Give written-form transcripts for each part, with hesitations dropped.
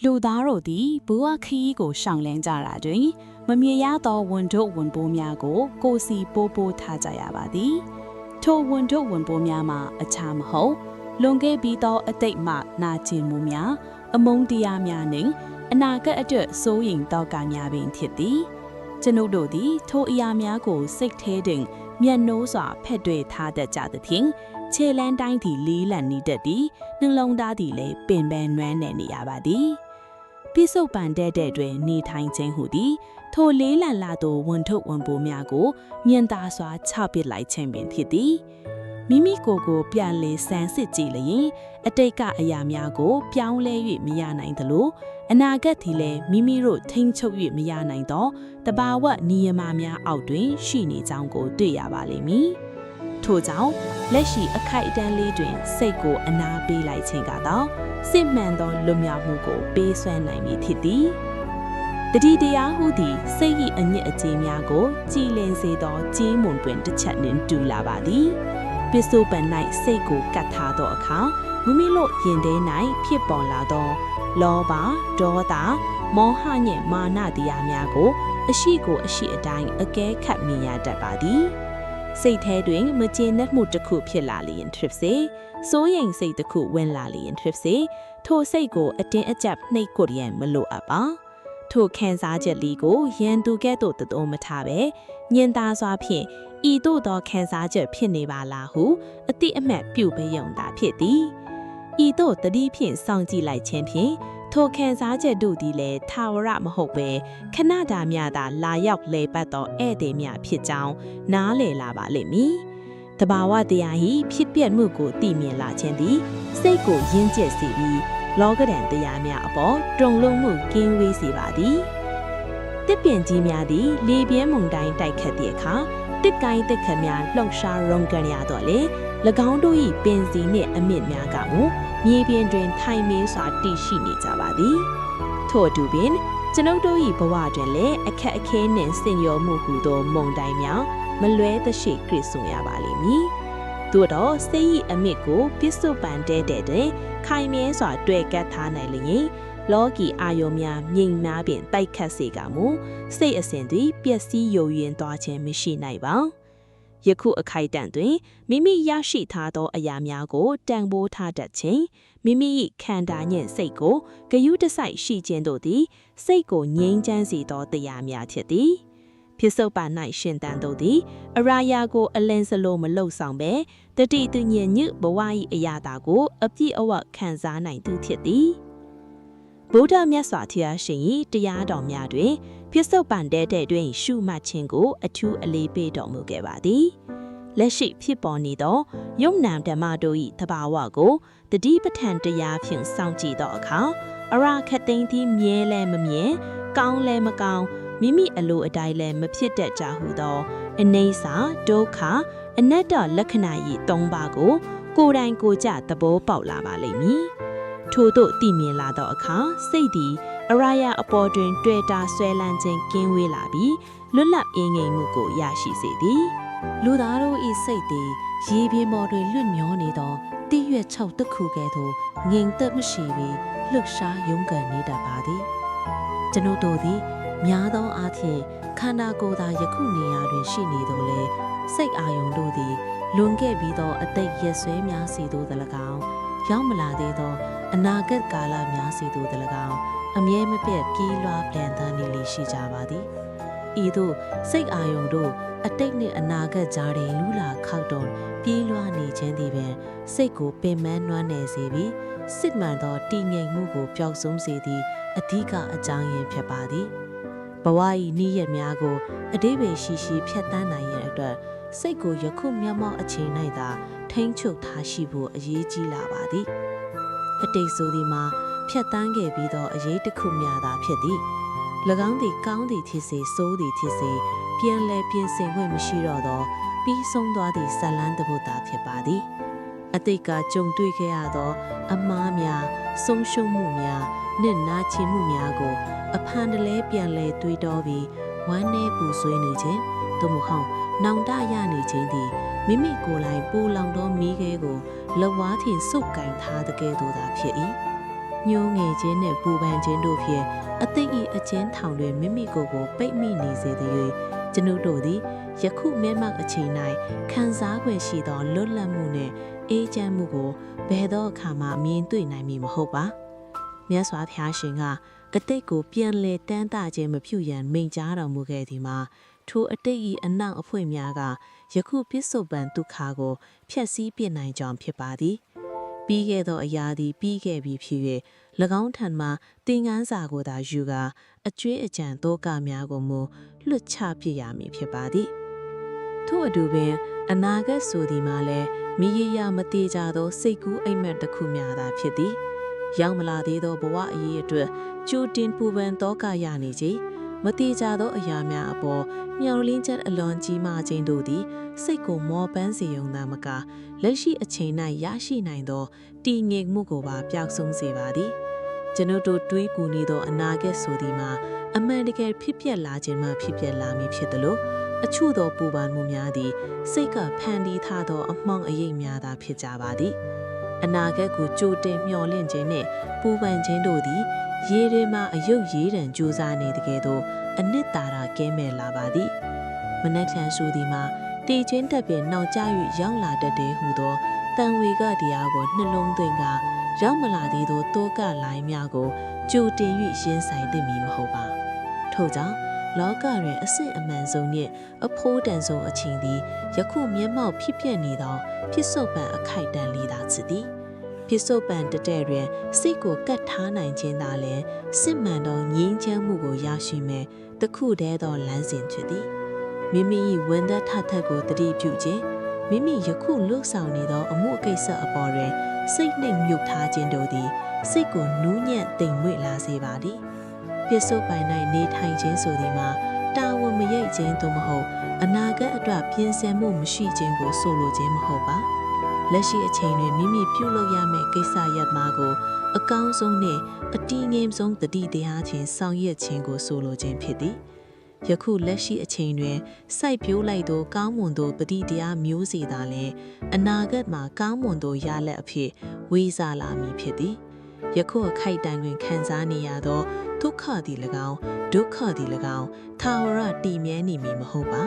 လူသားတို့သည်ဘဝခရီးကိုရှောင်လန်းကြတာတွင်မမြင်ရသောဝန်တို့ဝန်ပိုးများကိုကိုယ်စီပိုးပိုးထားကြရပါသည်ထိုဝန်တို့ဝန်ပိုးများမှာအခြားမဟုတ်လွန်ခဲ့ပြီးသောအတိတ်မှနာကျင်မှုများအမုန်းတရားများနှင့်အနာဂတ်အတွက်စိုးရိမ်တောကများပင်ဖြစ်သည်ကျွန်ုပ်တို့သည်ထိုအရာများကိုစိတ်ထဲတွင်မျက်နှိုးစွာဖက်တွေ့ထားတတ်ကြသဖြင့်ခြေလန်းတိုင်းသည်လေးလံနေတတ်သည်နှလုံးသားသည်လည်းပင်ပန်းနွမ်းနယ်နေရပါသည်ပြစ္ဆုတ်ပန်တဲ့တွင်နေထိုင်ခြင်းဟူသည်ထိုလေးလံလာသောဝန်ထုတ်ဝန်ပိုးများကိုမြင်သာစွာချပစ်လိုက်ခြင်းပင်ဖြစ်သည်မိမိကိုယ်ကိုပြန်လည်ဆန်းစစ်ကြည့်လျင်အတိတ်ကအရာများကိုပြောင်းလဲ၍မရနိုင်သလိုအနာဂတ်သည်လည်းမိမိတို့ထိန်းချုပ်၍မရနိုင်သောတဘာဝနိယမများအောက်တွင်ရှိနေကြောင်းကိုတွေ့ရပါလိမ့်မည်ထို့ကြောင့်လက်ရှိအခိုက်အတန့်လေးတွင်စိတ်ကိုအနာပေးလိုက်ခြင်းကတော့စစ်မှန်သောလွတ်မြောက်မှုကိုပေးစွမ်းနိုင်မည်ဖြစ်သည်တတိတရားဟုသည်စိတ်၏အညစ်အကြေးများကိုကြည်လင်စေသောကြီးမွန်တွင်တစ်ချက်နှင့်တူလာပါသည်ပစ္စုပန်၌စိတ်ကိုကတ်ထားသောအခါမိမိတို့ရင်ထဲ၌ဖြစ်ပေါ်လာသောလောဘဒေါသမောဟနှင့်မာနတရားများကိုအရှိအတိုင်းအကဲခတ်မြင်ရတတ်ပါသည်စိတ်ထဲတွင်မကျေနပ်မှုတစ်ခုဖြစ်လာလျင်ဖြစ်စေစိုးရိမ်စိတ်တစ်ခုဝင်လာလျင်ဖြစ်စေထိုစိတ်ကိုအတင်းအကျပ်နှိပ်ကွပ်ရန်မလိုအပ်ပါထိုခံစားချက်လေးကိုရန်သူကဲ့သို့တမထားပဲညင်သားစွာဖြင့်ဤသို့သောခံစားချက်ဖြစ်နေပါလားဟုအတိအမှတ်ပြုပေးရုံသာဖြစ်သည်ဤသို့တတိဖြင့်စောင့်ကြည့်လိုက်ခြင်းဖြင့်ထိုခံစားချက်တို့သည်လည်းထာဝရမဟုတ်ပဲခဏတာမြသာလာရောက်လေပတ်သောဧည့်သည်များဖြစ်ကြောင်းနားလည်လာပါလိမ့်မည်တဘာဝတရားဤဖြစ်ပျက်မှုကိုသိမြင်လာခြင်းသည်စိတ်ကိုရင်းကျက်စေပြီးလောကဓာတ်တရားများအပေါ်တုံလုံးမှုကင်းဝေးစေပါသည်တစ်ပင်ကြီးများသည်လေပြင်းမုန်တိုင်းတိုက်ခတ်သည့်အခါတစ်ကိုင်းတစ်ခတ်များလှုပ်ရှားရုံကန်ရတော့လေ၎င်းတို့၏ပင်စီနှင့်အမြင့်များကမူမြေပြင်တွင်ထိုင်မေးစွာတည်ရှိနေကြပါသည်ထို့အတူပင်ကျွန်ုပ်တို့၏ဘဝတွင်လည်းအခက်အခဲနှင့်ဆင်ရောမှုဟူသောမုန်တိုင်းများမလွဲသရှေ့ကြိဆုံရပါလိမ့်မည်သို့တော့စိတ်၏အမြင့်ကိုပြစ္ဆုတ်ပန်တဲ့တွင်ခိုင်မြဲစွာတွေ့ကပ်ထားနိုင်လျင်လောကီအာယုံများငြိမ်နာပင်တိုက်ခတ်စေကမူစိတ်အစဉ်သည်ပျက်စီးယိုယွင်းသွားခြင်းမရှိနိုင်ပါယခုအခိုက်အတန့်တွင်မိမိရရှိထားသောအရာများကိုတန်ဖိုးထားတတ်ခြင်းမိမိ၏ခန္ဓာညင်စိတ်ကိုဂယုတစိုက်ရှိခြင်းတို့သည်စိတ်ကိုငြိမ်းချမ်းစေသောတရားများဖြစ်သည်ဖြစ်စုပ်ပါ၌ရှင်တန်တို့သည်အရာရာကိုအလင်းစလိုမလှုပ်ဆောင်ပဲတတိသူညင်ညဘဝ၏အရာတာကိုအပြည့်အဝခံစားနိုင်သူဖြစ်သည်ဗုဒ္ဓမြတ်စွာဘုရားရှင်၏တရားတော်များတွင်ဖြစ်စုပ်ပန်တဲ့တွင်ရှုမှတ်ခြင်းကိုအထူးအလေးပေးတော်မူခဲ့ပါသည်လက်ရှိဖြစ်ပေါ်နေသောယုံနာဓမ္မတို့၏သဘာဝကိုတတိပဋ္ဌာန်တရားဖြင့်စောင့်ကြည့်သောအခါအရာခတ်သိမ်းသည့်မြဲလဲမမြဲကောင်းလဲမကောင်းမိမိအလိုအတိုင်းလဲမဖြစ်တတ်ကြဟုသောအနေစာဒုက္ခအနတ္တလက္ခဏာ၏၃ပါးကိုကိုယ်တိုင်ကိုယ်ကျသဘောပေါက်လာပါလိမ့်မည်ထို့သို့သိမြင်လာသောအခါစိတ်သည်အရာရာအပေါ်တွင်တွေ့တာဆွဲလန်းခြင်းကင်းဝေးလာပြီးလွတ်လပ်အေးငြိမ်မှုကိုရရှိစေသည်လူသားတို့၏စိတ်သည်ရေပြင်ပေါ်တွင်လွတ်မျောနေသောတိရွက်၆တစ်ခုကဲ့သို့ငြိမ်သက်မရှိပြီးလှုပ်ရှားရုန်းကန်နေတတ်ပါသည်ကျွန်ုပ်တို့သည်များသောအားဖြင့်ခန္ဓာကိုယ်သာယခုနေရာတွင်ရှိနေသောလေစိတ်အာယုံတို့သည်လွန်ခဲ့ပြီးသောအတိတ်ရက်စွဲများစီသို့သ၎င်းရောက်မလာသေးသောအနာဂတ်ကာလများစီသို့သ၎င်းအမြဲမပြတ်ပြေးလွှားပြန်တန်းနေလေရှိကြပါသည်ဤသို့စိတ်အာယုံတို့အတိတ်နှင့်အနာဂတ်ကြားတွင်လူလာခောက်တော်ပြေးလွှားနေခြင်းသည်ပင်စိတ်ကိုပင်ပန်းနွမ်းနယ်စေပြီးစစ်မှန်သောတည်ငြိမ်မှုကိုပျောက်ဆုံးစေသည့်အဓိကအကြောင်းရင်းဖြစ်ပါသည်ဘဝ၏နည်းရများကိုအတိပ္ပယ်ရှိရှိဖြတ်တန်းနိုင်ရန်အတွက်စိတ်ကိုယခုမျက်မှောက်အချိန်၌သာထိန်းချုပ်ထားရှိဖို့အရေးကြီးလာပါသည်အတိတ်ဆိုသည်မှာဖြတ်တန်းခဲ့ပြီးသောအရေးတစ်ခုများသာဖြစ်သည်၎င်းသည်ကောင်းသည်ဖြစ်စေဆိုးသည်ဖြစ်စေပြန်လည်ပြင်ဆင်ခွင့်မရှိတော့သောပြီးဆုံးသွားသည့်ဇာတ်လမ်းတစ်ပုဒ်သာဖြစ်ပါသည်အတိတ်ကကြုံတွေ့ခဲ့ရသောအမှားများဆုံးရှုံးမှုများနှင့်နာကျင်မှုများကိုအဖန်တလဲပြန်လဲတွေးတောပြီးဝမ်းနည်းပူဆွေးနေခြင်းသို့မဟုတ်နောင်တရနေခြင်းသည်မိမိကိုယ်တိုင်ပူလောင်သောမိခဲကိုလဝါးထင်စုပ်ကင်ထားတဲ့ကဲ့သို့သာဖြစ်၏ ညှိုးငယ်ခြင်းနဲ့ပူပန်ခြင်းတို့ဖြင့်အသိ၏အကျဉ်းထောင်တွင်မိမိကိုယ်ကိုပိတ်မိနေစေသည်၍ကျွန်ုပ်တို့သည်ယခုမဲမှတ်အချိန်၌ခံစား권ရှိသောလွတ်လပ်မှုနှင့်အေးချမ်းမှုကိုဘယ်သောအခါမှမြင်တွေ့နိုင်မည်မဟုတ်ပါမြတ်စွာဘုရားရှင်ကအတိတ်ကိုပြန်လည်တန်းတခြင်းမပြုရန်မိန့်ကြားတော်မူခဲ့သည်မှာထိုအတိတ်၏အနောက်အဖွင့်များကယခုပစ္စုပန်ဒုက္ခကိုဖျက်ဆီးပြနိုင်ကြောင်းဖြစ်ပါသည်ပြီးခဲ့သောအရာသည်ပြီးခဲ့ပြီဖြစ်၍၎င်းထံမှသင်ခန်းစာကိုသာယူကာအကျွေးအကြံဒုက္ခများကိုမူလွတ်ချဖြစ်ရမည်ဖြစ်ပါသည်ထို့အတူပင်အနာဂတ်ဆိုသည်မှာလည်းမိရရမတေကြသောစိတ်ကူးအိမ်မက်တစ်ခုများသာဖြစ်သည်ရောက်မလာသေးသောဘဝအရေးအတွက်ကြိုတင်ပူပန်ဒုက္ခရနေခြင်းမတေကြသောအရာများအပေါ်မျှော်လင့်ချက်အလွန်ကြီးမားခြင်းတို့သည်စိတ်ကိုမောပန်းစေုံသာမကလက်ရှိအချိန်၌ရရှိနိုင်သောတည်ငြိမ်မှုကိုပါပျောက်ဆုံးစေပါသည်ကျွန်ုပ်တို့တွေးကူနေသောအနာဂတ်ဆိုသည်မှာအမှန်တကယ်ဖြစ်ပျက်လာခြင်းမှဖြစ်ပျက်လာမည်ဖြစ်သလိုအချို့သောပူပန်မှုများသည်စိတ်ကဖန်တီးထားသောအမှောင်အရိပ်များသာဖြစ်ကြပါသည်အနာဂတ်ကိုကြိုတင်မျှော်လင့်ခြင်းနှင့်ပူပန်ခြင်းတို့သည်ရေတွေမှအယုတ်ရေးတံကြိုးစားနေတကယ်တော့အနှစ်သာရကဲမဲ့လာပါသည်မနက်ဖြန်ဆိုသည်မှာတေချင်းတက်ပင်နောက်ကျ၍ရောက်လာတတ်တဲ့ဟူသောတန်ဝေကတရားကိုနှလုံးသွင်းကရောက်မလာသေးသောတောကလိုင်းများကိုကြိုတင်၍ရင်ဆိုင်သိမည်မဟုတ်ပါထို့ကြောင့်လောကတွင်အစစ်အမှန်ဆုံးနှင့်အဖိုးတန်ဆုံးအချိန်သည်ယခုမျက်မှောက်ဖြစ်ပျက်နေသောဖြစ်စုပ်ပံအခိုက်အတန့်လေးသာဖြစ်သည်ဖြစ်စုပ်ပံတတဲ့တွင်စိတ်ကိုကတ်ထားနိုင်ခြင်းသာလျှင်စစ်မှန်သောငြိမ်းချမ်းမှုကိုရရှိမယ်တခုတည်းသောလမ်းစဉ်ဖြစ်သည်မိမိ၏ဝန်သက်ထထက်ကိုတတိပြုခြင်းမိမိယခုလှုပ်ဆောင်နေသောအမှုအကိစ္စအပေါ်တွင်စိတ်နှိမ်မြုပ်ထားခြင်းတို့သည်စိတ်ကိုနူးညံ့တိမ်မွေ့လာစေပါသည်ဖြစ်စုပ်ပံ၌နေထိုင်ခြင်းဆိုသည်မှာတာဝန်မရိပ်ခြင်းသို့မဟုတ်အနာဂတ်အတွက်ပြင်ဆင်မှုမရှိခြင်းကိုဆိုလိုခြင်းမဟုတ်ပါလက်ရှိအချိန်တွင်မိမိပြုလုပ်ရမယ့်ကိစ္စရပ်များကိုအကောင်းဆုံးနှင့်အတည်ငြိမ်ဆုံးတတိတရားချင်းဆောင်ရွက်ခြင်းကိုဆိုလိုခြင်းဖြစ်သည်ယခုလက်ရှိအချိန်တွင်စိုက်ပျိုးလိုက်သောကောင်းမွန်သောပတိတရားမျိုးစီသာလျှင်အနာဂတ်မှာကောင်းမွန်သောရလဒ်အဖြစ်ဝေးစားလာမည်ဖြစ်သည်ယခုအခိုက်အတန့်တွင်ခံစားနေရသောဒုက္ခသည်၎င်းဒုက္ခသည်၎င်းထာဝရတည်မြဲနေမည်မဟုတ်ပါ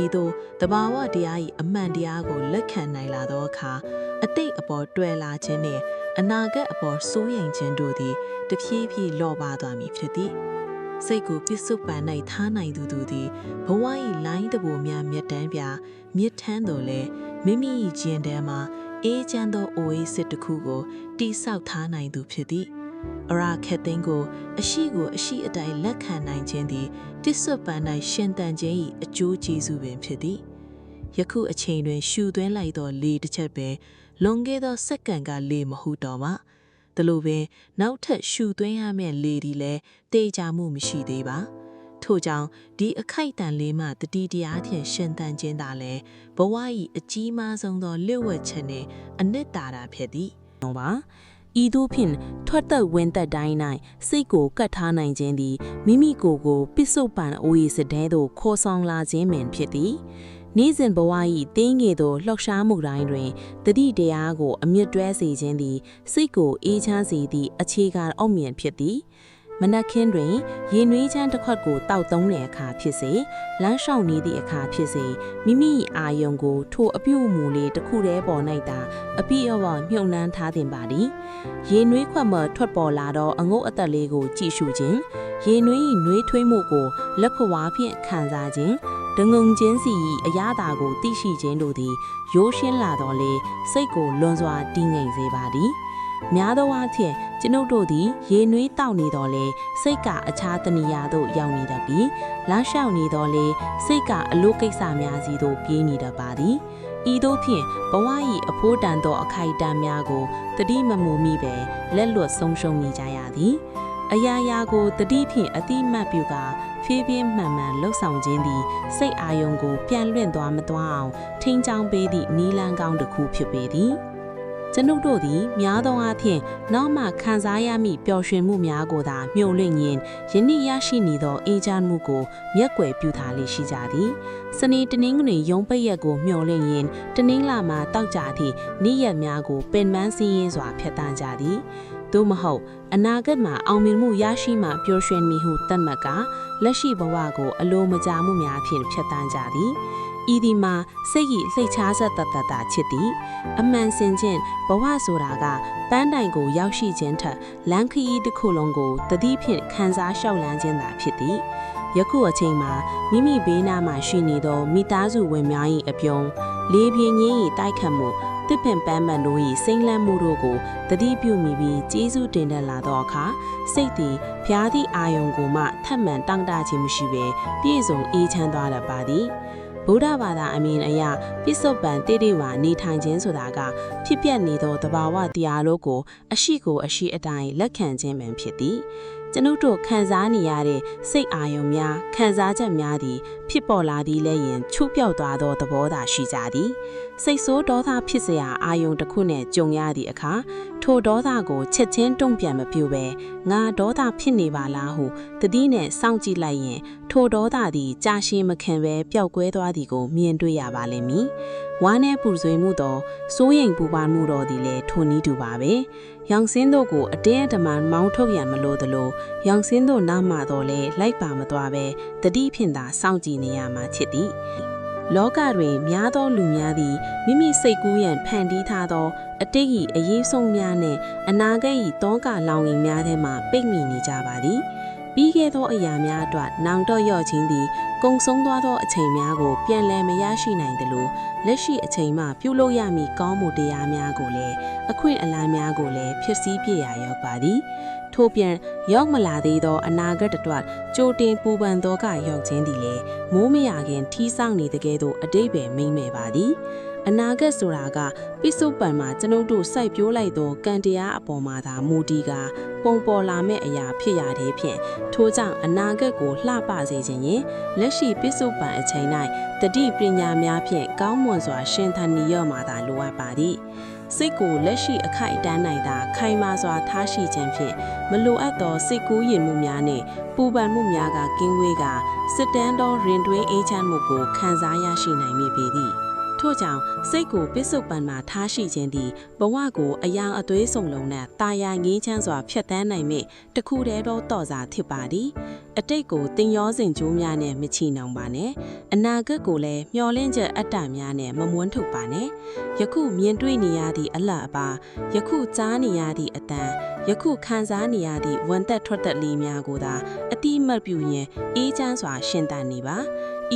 ဤသို့တဘာဝတရား၏အမှန်တရားကိုလက်ခံနိုင်လာသောအခါအတိတ်အပေါ်တွယ်လာခြင်းနှင့်အနာဂတ်အပေါ်စိုးရိမ်ခြင်းတို့သည်တဖြည်းဖြည်းလော့ပါသွားမည်ဖြစ်သည်စိတ်ကိုပစ္စုပန်၌ထားနိုင်သူသည်ဘဝ၏လိုင်းတဘိုများမြတ်တမ်းပြမြစ်ထမ်းတော်လဲမိမိ၏ကျင့်ထဲမှာအေးချမ်းသောအိုအေးစစ်တစ်ခုကိုတိဆောက်ထားနိုင်သူဖြစ်သည်အရာခက်သိန်းကိုအရှိအတိုင်းလက်ခံနိုင်ခြင်းသည်ပစ္စုပန်၌ရှင်သန်ခြင်း၏အကျိုးကျေးဇူးပင်ဖြစ်သည်ယခုအချိန်တွင်ရှူသွင်းလိုက်သောလေတစ်ချက်ပင်လွန်ခဲ့သောစက္ကန့်ကလေမဟုတ်တော့မှဒါလိုပင်နောက်ထပ်ရှူသွင်းရမယ့်လေသည်လည်းတေချာမှုမရှိသေးပါထို့ကြောင့်ဒီအခိုက်အတန့်လေးမှတတိတရားဖြင့်ရှင်သန်ခြင်းသာလည်းဘဝ၏အကြီးမားဆုံးသောလျှို့ဝှက်ချက်နှင့်အနှစ်သာရဖြစ်သည်ဟုတ်ပါဤသို့ဖြင့်ထွက်သက်ဝင်သက်တိုင်း၌စိတ်ကိုကတ်ထားနိုင်ခြင်းသည်မိမိကိုယ်ကိုပစ္စုပန်အိုးရစတဲ့သို့ခေါ်ဆောင်လာခြင်းပင်ဖြစ်သည်နေ့စဉ်ဘဝ၏တင်းငယ်သောလှောက်ရှားမှုတိုင်းတွင်တတိတရားကိုအမြင့်တွဲစေခြင်းသည်စိတ်ကိုအေးချမ်းစေသည့်အခြေခံအောက်မြင်ဖြစ်သည်မနက်ခင်းတွင်ရေနွေးချမ်းတစ်ခွက်ကိုတောက်သုံးတဲ့အခါဖြစ်စေလမ်းလျှောက်နေသည့်အခါဖြစ်စေမိမိအာယုံကိုထိုအပြုအမူလေးတစ်ခုတည်းပေါ်၌သာအပြည့်အဝမြုပ်နှံထားသင့်ပါသည်ရေနွေးခွက်မှထွက်ပေါ်လာသောအငုတ်အသက်လေးကိုကြည့်ရှုခြင်းရေနွေး၏နွေးထွေးမှုကိုလက်ဖွားဖြင့်ခံစားခြင်းဒငုံချင်းစီ၏အရာသာကိုသိရှိခြင်းတို့သည်ရိုးရှင်းလာတော့လေစိတ်ကိုလွန်စွာတည်ငြိမ်စေပါသည်များသောအားဖြင့်ကျွန်ုပ်တို့သည်ရေနွေးတောက်နေတော့လေစိတ်ကအခြားတနေရာသို့ရောက်နေတတ်ပြီးလမ်းလျှောက်နေတော့လေစိတ်ကအလို့ကိစ္စများစီသို့ပြေးနေတတ်ပါသည်ဤသို့ဖြင့်ဘဝ၏အဖိုးတန်သောအခိုက်အတန့်များကိုတတိမမူမိပဲလက်လွတ်ဆုံးရှုံးနေကြရသည်အရာရာကိုတတိဖြင့်အတိမတ်ပြုကာဖြည်းဖြည်းမှန်မှန်လှုပ်ဆောင်ခြင်းသည်စိတ်အာယုံကိုပြန်လွင့်သွားမသွားအောင်ထိန်းချောင်းပေးသည့်နီလန်းကောင်းတစ်ခုဖြစ်ပေသည်ကျွန်ုပ်တို့သည်များသောအားဖြင့်နောက်မှခံစားရမည့်ပျော်ရွှင်မှုများကိုသာမျှော်လင့်ရင်းယနေ့ရရှိနေသောအေးချမ်းမှုကိုမျက်ကွယ်ပြုထားလေရှိကြသည်စနေတနင်္ဂနွေရုံးပိတ်ရက်ကိုမျှော်လင့်ရင်းတနင်္လာမှာတောက်ကြသည့်နေ့ရက်များကိုပင်ပန်းစည်းရင်းစွာဖျက်ဆီးကြသည် သို့မဟုတ်အနာဂတ်မှာအောင်မြင်မှုရရှိမှပျော်ရွှင်မိဟုသတ်မှတ်ကလက်ရှိဘဝကိုအလိုမကျမှုများဖြင့်ဖြတ်တန်းကြသည်ဤဒီမှာစိတ်ဤလှိတ်ချားဆက်တတ်တာချစ်သည်အမှန်စင်ချင်းဘဝဆိုတာကပန်းတိုင်ကိုရောက်ရှိခြင်းထက်လမ်းခရီးတစ်ခုလုံးကိုတတိဖြင့်ခံစားလျှောက်လန်းခြင်းသာဖြစ်သည်ယခုအချိန်မှာမိမိဘေးနားမှာရှိနေသောမိသားစုဝင်များ၏အပြုံးလေးပြင်းရင်း၏တိုက်ခတ်မှုတစ်ပင်ပန်းမှန်တို့၏စိမ့်လန်းမှုတို့ကိုတတိပြုမိပြီးကျေးဇူးတင်တတ်လာသောအခါစိတ်သည်ဖျားသည့်အာယုံကိုမှထပ်မံတောင့်တခြင်းမရှိဘဲပြည့်စုံအေးချမ်းသွားတတ်ပါသည်ဗုဒ္ဓဘာသာအမြင်အရပိဿုပန်တိတိဝါနေထိုင်ခြင်းဆိုတာကဖြစ်ပျက်နေသောသဘာဝတရားတို့ကိုအရှိအတိုင်းလက်ခံခြင်းပင်ဖြစ်သည်ကျွန်ုပ်တို့ခံစားနေရတဲ့စိတ်အာရုံများခံစားချက်များသည်ဖြစ်ပေါ်လာသည်လည်းယင်ချုပြောက်သွားသောသဘောသာရှိကြသည်စိတ်ဆိုးဒေါသဖြစ်စရာအာရုံတစ်ခုနဲ့ကြုံရသည့်အခါထိုဒေါသကိုချက်ချင်းတုံ့ပြန်မပြုဘဲငါဒေါသဖြစ်နေပါလားဟုတတိနဲ့စောင့်ကြည့်လိုက်ရင်ထိုဒေါသသည်ကြာရှည်မခင်ပဲပျောက်ကွဲသွားသည်ကိုမြင်တွေ့ရပါလိမ့်မည်ဝါနဲ့ပူဆွေးမှုသောစိုးရိမ်ပူပန်မှုတော်သည်လည်းထိုနည်းတူပါပဲရောင်စင်းတို့ကိုအတင်းအဓမ္မမောင်းထုတ်ရန်မလိုသလိုရောင်စင်းတို့နားမှတော့လဲလိုက်ပါမသွားပဲတတိဖြင့်သာစောင့်ကြည့်နေရမှာချစ်သည်လောကတွင်များသောလူများသည်မိမိစိတ်ကူးရန်ဖန်တီးထားသောအတိတ်၏အရေးဆုံးများနှင့်အနာဂတ်၏တောကလောင်ရင်များထဲမှပိတ်မိနေကြပါသည်ပြီးခဲ့သောအရာများအတွက်နောင်တော့ရော့ခြင်းသည်ကုံဆုံးသွားသောအချိန်များကိုပြန်လည်မရရှိနိုင်သလိုလက်ရှိအချိန်မှပြုလုပ်ရမည့်ကောင်းမှုတရားများကိုလည်းအခွင့်အလမ်းများကိုလည်းဖြစ်စည်းပြရာရောက်ပါသည်ထို့ပြန်ရောက်မလာသေးသောအနာဂတ်အတွက်ကြိုတင်ပူပန်သောကရောက်ခြင်းသည်လည်းမိုးမရခင်ထီးဆောင်နေတဲ့ကဲ့သို့အတိတ်ပဲမိမ့်မဲ့ပါသည်အနာဂတ်ဆိုတာကပိစုပန်မှာကျွန်ုပ်တို့စိုက်ပျိုးလိုက်သောကံတရားအပေါ်မှာသာမူတည်ကပုံပေါ်လာမဲ့အရာဖြစ်ရတဲ့ဖြင့်ထို့ကြောင့်အနာဂတ်ကိုလှပစေခြင်းရင်လက်ရှိပိစုပန်အချိန်၌တတိပညာများဖြင့်ကောင်းမွန်စွာရှင်သန်နေရမှာသာလိုအပ်ပါသည်စိတ်ကိုလက်ရှိအခိုက်အတန်း၌သာခိုင်မာစွာထားရှိခြင်းဖြင့်မလိုအပ်သောစိတ်ကူးရင်မှုများနှင့်ပူပန်မှုများကကင်းဝေးကစစ်တမ်းသောရင်တွင်းအေးချမ်းမှုကိုခံစားရရှိနိုင်မည်ပေသည်ထို့ကြောင့်စိတ်ကိုပိစုပန်မှာထားရှိခြင်းသည်ဘဝကိုအယောင်အသွေးစုံလုံးနဲ့တာယာငင်းချမ်းစွာဖျက်ဆီးနိုင်မည့်တခုတည်းသောတော့စာဖြစ်ပါသည်အတိတ်ကိုတင်ရောစင်ကြိုးများနဲ့မချီနှောင်ပါနဲ့အနာဂတ်ကိုလည်းမျှော်လင့်ချက်အတ္တများနဲ့မမွန်းထုတ်ပါနဲ့ယခုမြင်တွေ့နေရသည့်အလှအပါယခုကြားနေရသည့်အတန်ယခုခံစားနေရသည့်ဝန်သက်ထွက်သက်လေးများကိုသာအတိမတ်ပြုရန်အေးချမ်းစွာရှင်သန်နေပါ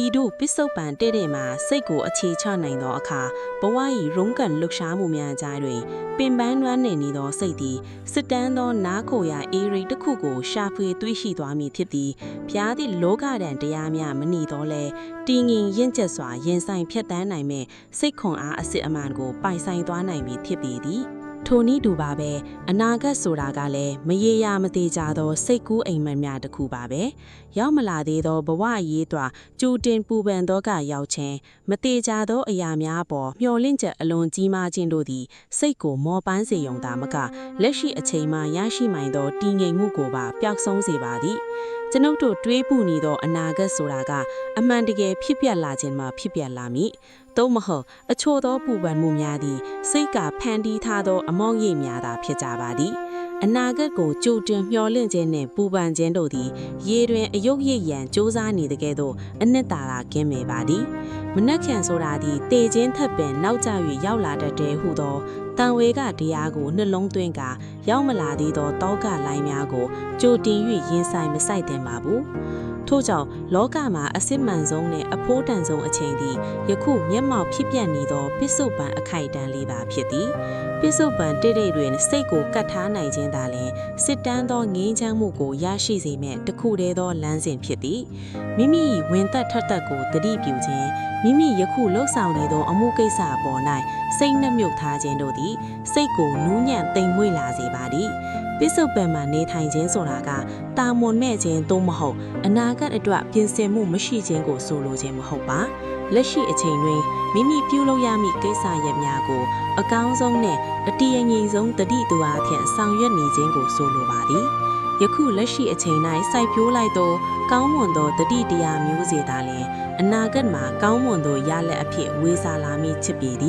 ဤတို့ပိစုပန်တဲ့မှာစိတ်ကိုအခြေချနိုင်သောအခါဘဝ၏ရုန်းကန်လှုပ်ရှားမှုများကြားတွင်ပင်ပန်းနွမ်းနယ်နေသောစိတ်သည်စစ်တမ်းသောနားခိုရာအေရီတစ်ခုကိုရှာဖွေတွေးရှိသွားမည်ဖြစ်သည်ဖျားသည့်လောကဒဏ်တရားများမနီတော့လဲတည်ငြိမ်ရင့်ကျက်စွာရင်ဆိုင်ဖြတ်တန်းနိုင်မဲ့စိတ်ခွန်အားအစစ်အမှန်ကိုပိုင်ဆိုင်သွားနိုင်မည်ဖြစ်ပေသည်ထိုနည်းတူပါပဲအနာဂတ်ဆိုတာကလည်းမရေရာမသေးကြသောစိတ်ကူးအိမ်မက်များတစ်ခုပါပဲရောက်မလာသေးသောဘဝရေးတွာကြိုတင်ပူပန်သောကရောက်ခြင်းမသေးကြသောအရာများပေါ်မျှော်လင့်ချက်အလွန်ကြီးမားခြင်းတို့သည်စိတ်ကိုမောပန်းစေရုံသာမကလက်ရှိအချိန်မှရရှိနိုင်သောတည်ငြိမ်မှုကိုပါပျောက်ဆုံးစေပါသည်ကျွန်ုပ်တို့တွေးပူနေသောအနာဂတ်ဆိုတာကအမှန်တကယ်ဖြစ်ပျက်လာခြင်းမှဖြစ်ပျက်လာမည်သို့မဟုတ်အချို့သောပူပန်မှုများသည်စိတ်ကဖန်တီးထားသောအမောင့်ရိပ်များသာဖြစ်ကြပါသည်အနာဂတ်ကိုကြိုတင်မျှော်လင့်ခြင်းနှင့်ပူပန်ခြင်းတို့သည်ရေတွင်အယုတ်ရိပ်ရန်စ조사နေတဲ့ကဲ့သို့အနှစ်သာရကင်းမဲ့ပါသည်မနှက်ခံဆိုတာသည်တေခြင်းထပ်ပင်နောက်ကျ၍ရောက်လာတတ်တဲ့ဟုသောတန်ဝေကတရားကိုနှလုံးသွင်းကရောက်မလာသေးသောတောကလိုင်းများကိုကြိုတင်၍ရင်ဆိုင်မဆိုင်သင့်ပါဘူးထို့ကြောင့်လောကမှာအစစ်မှန်ဆုံးနဲ့အဖိုးတန်ဆုံးအချိန်သည်ယခုမျက်မှောက်ဖြစ်ပြနေသောပိစုပန်အခိုက်အတန့်လေးသာဖြစ်သည်ပိစုပန်တိတ်တွင်စိတ်ကိုကတ်ထားနိုင်ခြင်းသာလျှင်စစ်တမ်းသောငြိမ်းချမ်းမှုကိုရရှိစေမဲ့တခုတည်းသောလမ်းစဉ်ဖြစ်သည်မိမိဝင်သက်ထက်သက်ကိုတတိပြုခြင်းမိမိယခုလှုပ်ဆောင်နေသောအမှုကိစ္စအပေါ်၌စိတ်နှမြုပ်ထားခြင်းတို့သည်စိတ်ကိုနူးညံ့သိမ်မွေ့လာစေပါသည်ပိစုပန်မှာနေထိုင်ခြင်းဆိုတာကတာမွန်မဲ့ခြင်းသို့မဟုတ်အနာဂတ်အတွက်ပြင်ဆင်မှုမရှိခြင်းကိုဆိုလိုခြင်းမဟုတ်ပါလက်ရှိအချိန်တွင်မိမိပြုလုပ်ရမည့်ကိစ္စရပ်များကိုအကောင်းဆုံးနဲ့အတည်အငြိမ်ဆုံးတတိသူအားဖြင့်ဆောင်ရွက်နေခြင်းကိုဆိုလိုပါသည်ယခုလက်ရှိအချိန်၌စိုက်ပျိုးလိုက်သောကောင်းမွန်သောတတိတရားမျိုးစေသာလျှင်အနာဂတ်မှာကောင်းမွန်သောရလဒ်အဖြစ်ဝေစားလာမည်ဖြစ်ပေသည်